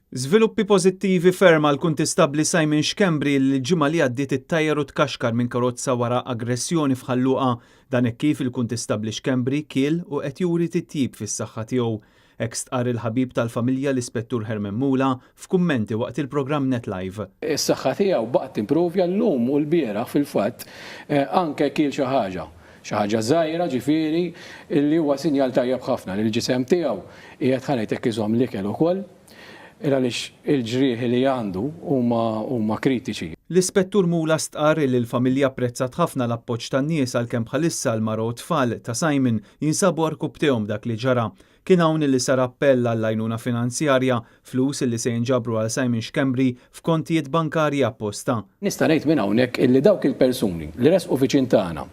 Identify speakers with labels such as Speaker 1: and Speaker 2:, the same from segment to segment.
Speaker 1: Żviluppi pożittivi ferm għal kuntistabli Simon Xkembri l-ġimgħa li għaddiet ittajjar u tkaxkar minn karozza wara aggressjoni f'Ħalluqa. Dan hekk kif il-kuntistabli Xkembri kiel u qed juri titjib fis-saħħa tiegħu. Hekk stqarr il-ħabib tal-familja l-Ispettur Herman Mula f'kummenti waqt il-programm NetLive.
Speaker 2: Is-saħħa tiegħu baqgħet improvja llum u l-bieraħ fil-fatt anke kiel xi ħaġa żgħira ġifieri li huwa sinjal tajjeb ħafna li l-ġisem tiegħu qiegħed ħanejtek iżomm l-ikel ukoll għaliex il-ġrieħi li għandu huma kritiċi.
Speaker 1: L-Ispettur Mula stqarr li l-familja apprezzat ħafna l-appoġġ tan-nies għalkemm bħalissa l-mara u tfal ta' Simon jinsabu arkub tiegħhom dak li ġara. Kien hawn li sar appell għall-għajnuna finanzjarja flus li se jinġabru għal Simon Xkembri f'kontijiet bankarji apposta.
Speaker 2: Nista' ngħid minn hawnhekk illi dawk il-persuni li resqu fiċin tagħna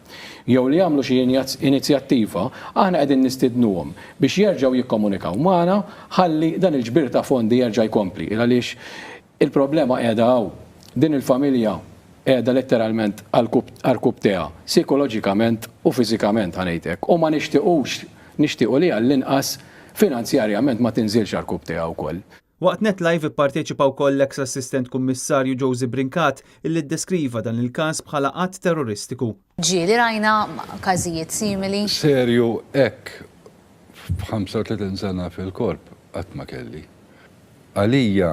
Speaker 2: jew li jagħmlu xi inizjattiva aħna qegħdin nistidnuhom biex jerġgħu jikkomunikaw magħna ħalli dan il-ġbir ta' fondi jerġa' jkompli għaliex il-problema qiegħda hawn. Din il-familja qiegħda letteralment għall-kub tiegħha psikoloġikament u fiżikament ħanejtek u ma nixtiequ li għall-inqas finanzjarjament ma tinżilx għall-kub tiegħu wkoll.
Speaker 1: Waqt NetLive ipparteċipa wkoll l-eks assistent kummissarju Josie Brinkat illi ddeskriva dan il-każ bħala qatt terroristiku.
Speaker 3: Ġieli rajna każijiet simili.
Speaker 4: Serju hekk f'35 sena fil-korp qatt ma kelli. Għalija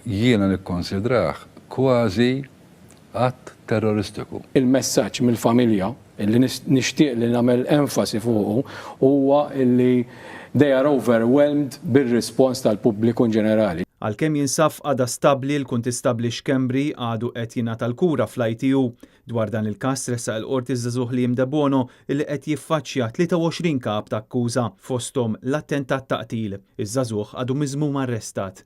Speaker 4: jiena nikkonsidrah kważi qatt terroristiku.
Speaker 2: Il-messaġġ mill-familja illi nixtieq li nagħmel enfasi fuqu huwa illi they are overwhelmed bir-rispons tal-pubbliku ġenerali.
Speaker 1: Għalkemm jinsab għada stabbli l-kuntistabli Xkembri għadu qed jingħata l-kura fl-ITU. Dwar dan il-każ ressaq il-qorti żagħżugħ Liam De Bono illi qed jiffaċċja 23 kap ta' akkuża fosthom l-attentat taqtil. Iż-żagħżugħ għadu miżmum arrestat.